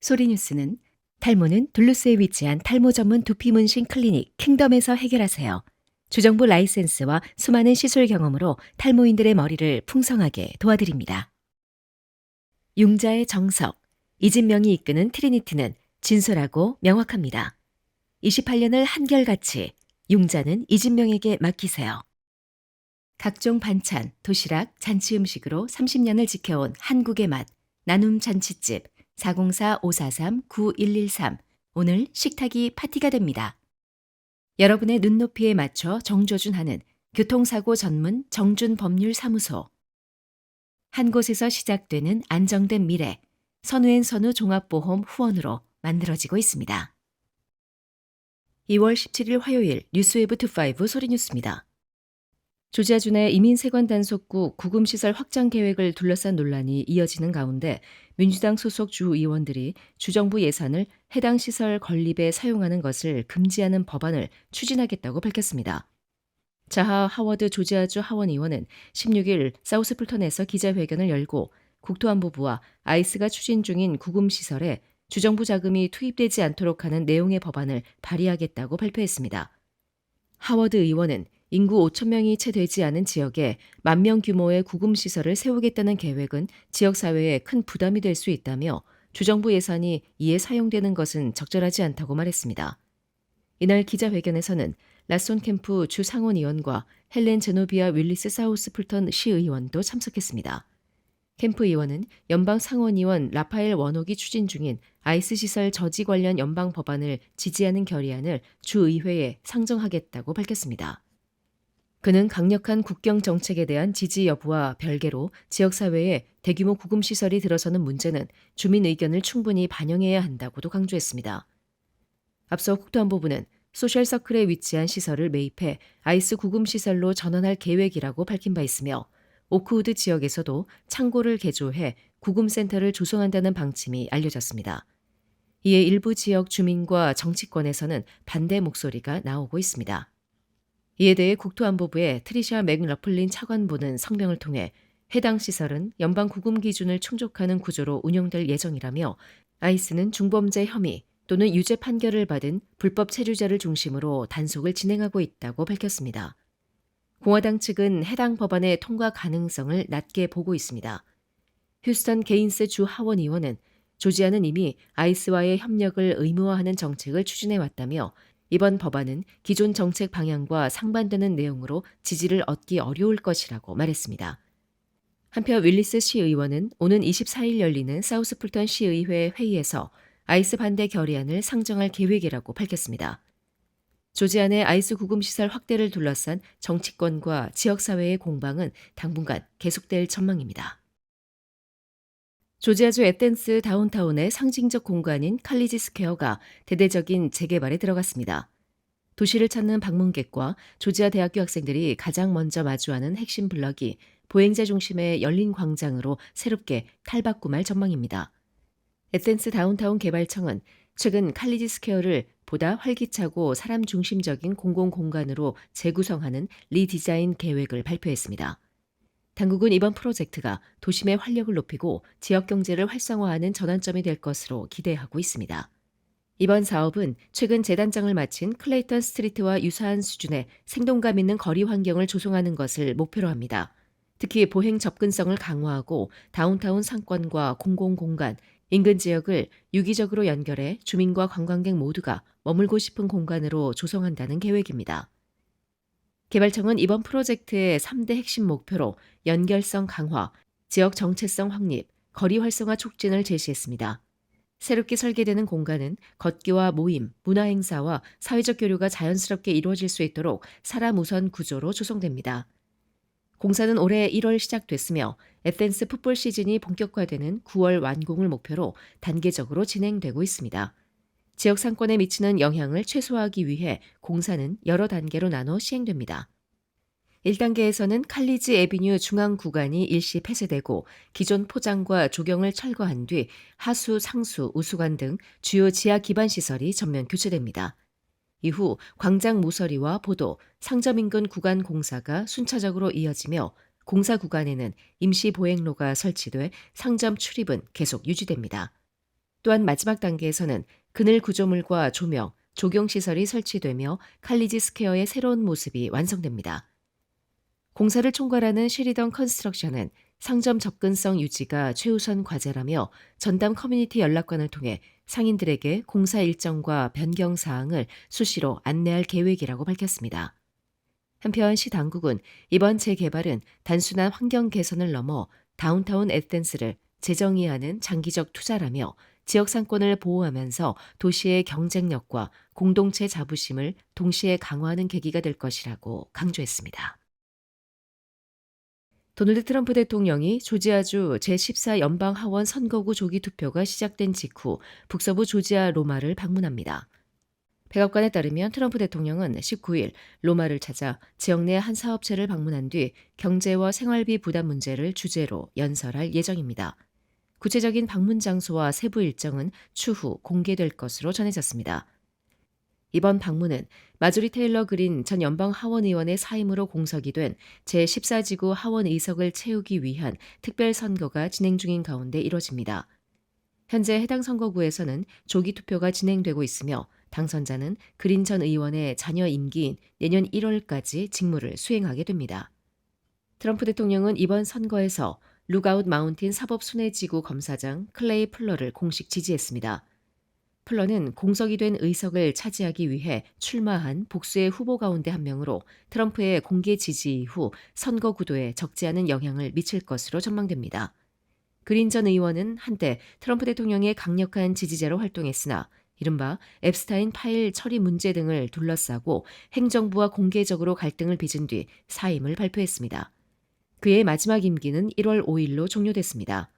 소리뉴스는 탈모는 둘루스에 위치한 탈모 전문 두피 문신 클리닉 킹덤에서 해결하세요. 주정부 라이센스와 수많은 시술 경험으로 탈모인들의 머리를 풍성하게 도와드립니다. 융자의 정석, 이진명이 이끄는 트리니티는 진솔하고 명확합니다. 28년을 한결같이 융자는 이진명에게 맡기세요. 각종 반찬, 도시락, 잔치 음식으로 30년을 지켜온 한국의 맛, 나눔 잔치집 404-543-9113 오늘 식탁이 파티가 됩니다. 여러분의 눈높이에 맞춰 정조준하는 교통사고 전문 정준법률사무소 한 곳에서 시작되는 안정된 미래 선우앤 선우 종합보험 후원으로 만들어지고 있습니다. 2월 17일 화요일 뉴스웨브25 소리뉴스입니다. 조지아주 내 이민세관 단속국 구금시설 확장 계획을 둘러싼 논란이 이어지는 가운데 민주당 소속 주 의원들이 주정부 예산을 해당 시설 건립에 사용하는 것을 금지하는 법안을 추진하겠다고 밝혔습니다. 자하 하워드 조지아주 하원 의원은 16일 사우스풀턴에서 기자회견을 열고 국토안보부와 아이스가 추진 중인 구금시설에 주정부 자금이 투입되지 않도록 하는 내용의 법안을 발의하겠다고 발표했습니다. 하워드 의원은 인구 5,000명이 채 되지 않은 지역에 10,000명 규모의 구금시설을 세우겠다는 계획은 지역사회에 큰 부담이 될 수 있다며 주정부 예산이 이에 사용되는 것은 적절하지 않다고 말했습니다. 이날 기자회견에서는 라손 캠프 주 상원의원과 헬렌 제노비아 윌리스 사우스 풀턴 시의원도 참석했습니다. 캠프 의원은 연방 상원의원 라파엘 원옥이 추진 중인 아이스 시설 저지 관련 연방 법안을 지지하는 결의안을 주의회에 상정하겠다고 밝혔습니다. 그는 강력한 국경 정책에 대한 지지 여부와 별개로 지역사회에 대규모 구금시설이 들어서는 문제는 주민 의견을 충분히 반영해야 한다고도 강조했습니다. 앞서 국토안보부는 소셜서클에 위치한 시설을 매입해 아이스 구금시설로 전환할 계획이라고 밝힌 바 있으며 오크우드 지역에서도 창고를 개조해 구금센터를 조성한다는 방침이 알려졌습니다. 이에 일부 지역 주민과 정치권에서는 반대 목소리가 나오고 있습니다. 이에 대해 국토안보부의 트리샤 맥러플린 차관보는 성명을 통해 해당 시설은 연방 구금 기준을 충족하는 구조로 운영될 예정이라며 아이스는 중범죄 혐의 또는 유죄 판결을 받은 불법 체류자를 중심으로 단속을 진행하고 있다고 밝혔습니다. 공화당 측은 해당 법안의 통과 가능성을 낮게 보고 있습니다. 휴스턴 게인스 주 하원 의원은 조지아는 이미 아이스와의 협력을 의무화하는 정책을 추진해 왔다며 이번 법안은 기존 정책 방향과 상반되는 내용으로 지지를 얻기 어려울 것이라고 말했습니다. 한편 윌리스 시의원은 오는 24일 열리는 사우스풀턴 시의회 회의에서 아이스 반대 결의안을 상정할 계획이라고 밝혔습니다. 조지아 내 아이스 구금시설 확대를 둘러싼 정치권과 지역사회의 공방은 당분간 계속될 전망입니다. 조지아주 에덴스 다운타운의 상징적 공간인 칼리지 스퀘어가 대대적인 재개발에 들어갔습니다. 도시를 찾는 방문객과 조지아 대학교 학생들이 가장 먼저 마주하는 핵심 블럭이 보행자 중심의 열린 광장으로 새롭게 탈바꿈할 전망입니다. 에덴스 다운타운 개발청은 최근 칼리지 스퀘어를 보다 활기차고 사람 중심적인 공공공간으로 재구성하는 리디자인 계획을 발표했습니다. 당국은 이번 프로젝트가 도심의 활력을 높이고 지역 경제를 활성화하는 전환점이 될 것으로 기대하고 있습니다. 이번 사업은 최근 재단장을 마친 클레이턴 스트리트와 유사한 수준의 생동감 있는 거리 환경을 조성하는 것을 목표로 합니다. 특히 보행 접근성을 강화하고 다운타운 상권과 공공공간, 인근 지역을 유기적으로 연결해 주민과 관광객 모두가 머물고 싶은 공간으로 조성한다는 계획입니다. 개발청은 이번 프로젝트의 3대 핵심 목표로 연결성 강화, 지역 정체성 확립, 거리 활성화 촉진을 제시했습니다. 새롭게 설계되는 공간은 걷기와 모임, 문화행사와 사회적 교류가 자연스럽게 이루어질 수 있도록 사람 우선 구조로 조성됩니다. 공사는 올해 1월 시작됐으며 에덴스 풋볼 시즌이 본격화되는 9월 완공을 목표로 단계적으로 진행되고 있습니다. 지역 상권에 미치는 영향을 최소화하기 위해 공사는 여러 단계로 나눠 시행됩니다. 1단계에서는 칼리지 애비뉴 중앙 구간이 일시 폐쇄되고 기존 포장과 조경을 철거한 뒤 하수, 상수, 우수관 등 주요 지하 기반 시설이 전면 교체됩니다. 이후 광장 모서리와 보도, 상점 인근 구간 공사가 순차적으로 이어지며 공사 구간에는 임시 보행로가 설치돼 상점 출입은 계속 유지됩니다. 또한 마지막 단계에서는 그늘 구조물과 조명, 조경시설이 설치되며 칼리지 스퀘어의 새로운 모습이 완성됩니다. 공사를 총괄하는 쉐리던 컨스트럭션은 상점 접근성 유지가 최우선 과제라며 전담 커뮤니티 연락관을 통해 상인들에게 공사 일정과 변경 사항을 수시로 안내할 계획이라고 밝혔습니다. 한편 시 당국은 이번 재개발은 단순한 환경 개선을 넘어 다운타운 에센스를 재정의하는 장기적 투자라며 지역 상권을 보호하면서 도시의 경쟁력과 공동체 자부심을 동시에 강화하는 계기가 될 것이라고 강조했습니다. 도널드 트럼프 대통령이 조지아주 제14 연방하원 선거구 조기 투표가 시작된 직후 북서부 조지아 로마를 방문합니다. 백악관에 따르면 트럼프 대통령은 19일 로마를 찾아 지역 내 한 사업체를 방문한 뒤 경제와 생활비 부담 문제를 주제로 연설할 예정입니다. 구체적인 방문 장소와 세부 일정은 추후 공개될 것으로 전해졌습니다. 이번 방문은 마조리 테일러 그린 전 연방 하원의원의 사임으로 공석이 된 제14지구 하원 의석을 채우기 위한 특별 선거가 진행 중인 가운데 이뤄집니다. 현재 해당 선거구에서는 조기 투표가 진행되고 있으며 당선자는 그린 전 의원의 자녀 임기인 내년 1월까지 직무를 수행하게 됩니다. 트럼프 대통령은 이번 선거에서 룩아웃 마운틴 사법순회지구 검사장 클레이 플러를 공식 지지했습니다. 플러는 공석이 된 의석을 차지하기 위해 출마한 복수의 후보 가운데 한 명으로 트럼프의 공개 지지 이후 선거 구도에 적지 않은 영향을 미칠 것으로 전망됩니다. 그린 전 의원은 한때 트럼프 대통령의 강력한 지지자로 활동했으나 이른바 앱스타인 파일 처리 문제 등을 둘러싸고 행정부와 공개적으로 갈등을 빚은 뒤 사임을 발표했습니다. 그의 마지막 임기는 1월 5일로 종료됐습니다.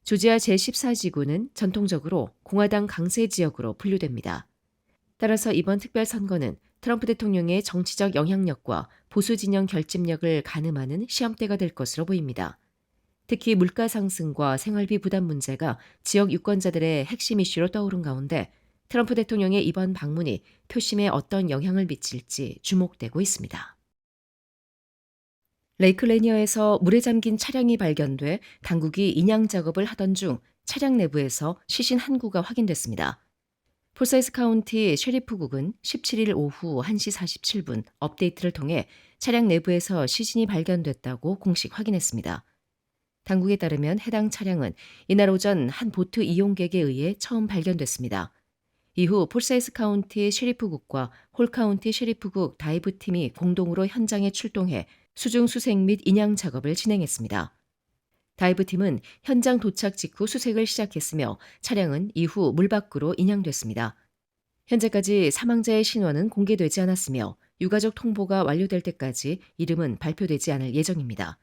조지아 제14지구는 전통적으로 공화당 강세 지역으로 분류됩니다. 따라서 이번 특별선거는 트럼프 대통령의 정치적 영향력과 보수 진영 결집력을 가늠하는 시험대가 될 것으로 보입니다. 특히 물가 상승과 생활비 부담 문제가 지역 유권자들의 핵심 이슈로 떠오른 가운데 트럼프 대통령의 이번 방문이 표심에 어떤 영향을 미칠지 주목되고 있습니다. 레이크 레니어에서 물에 잠긴 차량이 발견돼 당국이 인양 작업을 하던 중 차량 내부에서 시신 한 구가 확인됐습니다. 폴사이스 카운티 셰리프국은 17일 오후 1시 47분 업데이트를 통해 차량 내부에서 시신이 발견됐다고 공식 확인했습니다. 당국에 따르면 해당 차량은 이날 오전 한 보트 이용객에 의해 처음 발견됐습니다. 이후 폴사이스 카운티 셰리프국과 홀 카운티 셰리프국 다이브팀이 공동으로 현장에 출동해 수중 수색 및 인양 작업을 진행했습니다. 다이브팀은 현장 도착 직후 수색을 시작했으며 차량은 이후 물 밖으로 인양됐습니다. 현재까지 사망자의 신원은 공개되지 않았으며 유가족 통보가 완료될 때까지 이름은 발표되지 않을 예정입니다.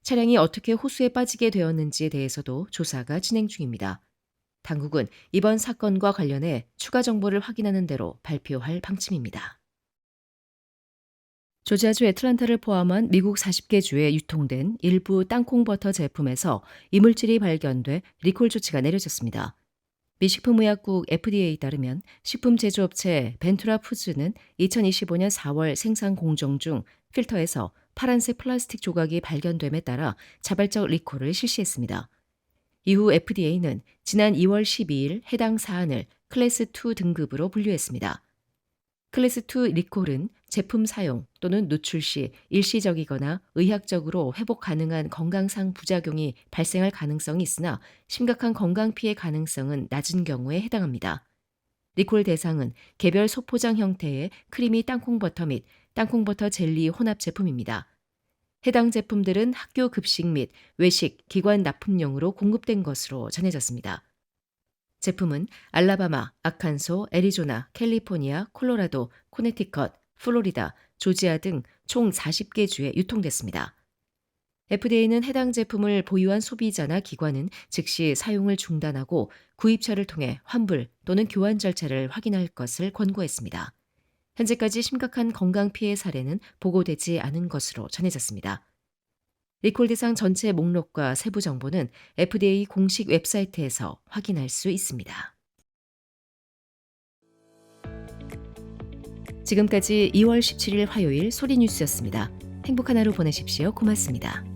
차량이 어떻게 호수에 빠지게 되었는지에 대해서도 조사가 진행 중입니다. 당국은 이번 사건과 관련해 추가 정보를 확인하는 대로 발표할 방침입니다. 조지아주 애틀랜타를 포함한 미국 40개 주에 유통된 일부 땅콩버터 제품에서 이물질이 발견돼 리콜 조치가 내려졌습니다. 미 식품의약국 FDA에 따르면 식품 제조업체 벤투라 푸즈는 2025년 4월 생산 공정 중 필터에서 파란색 플라스틱 조각이 발견됨에 따라 자발적 리콜을 실시했습니다. 이후 FDA는 지난 2월 12일 해당 사안을 클래스 2 등급으로 분류했습니다. 클래스 2 리콜은 제품 사용 또는 누출 시 일시적이거나 의학적으로 회복 가능한 건강상 부작용이 발생할 가능성이 있으나 심각한 건강 피해 가능성은 낮은 경우에 해당합니다. 리콜 대상은 개별 소포장 형태의 크리미 땅콩버터 및 땅콩버터 젤리 혼합 제품입니다. 해당 제품들은 학교 급식 및 외식, 기관 납품용으로 공급된 것으로 전해졌습니다. 제품은 알라바마, 아칸소, 애리조나, 캘리포니아, 콜로라도, 코네티컷, 플로리다, 조지아 등 총 40개 주에 유통됐습니다. FDA는 해당 제품을 보유한 소비자나 기관은 즉시 사용을 중단하고 구입처를 통해 환불 또는 교환 절차를 확인할 것을 권고했습니다. 현재까지 심각한 건강 피해 사례는 보고되지 않은 것으로 전해졌습니다. 리콜 대상 전체 목록과 세부 정보는 FDA 공식 웹사이트에서 확인할 수 있습니다. 지금까지 2월 17일 화요일 소리뉴스였습니다. 행복한 하루 보내십시오. 고맙습니다.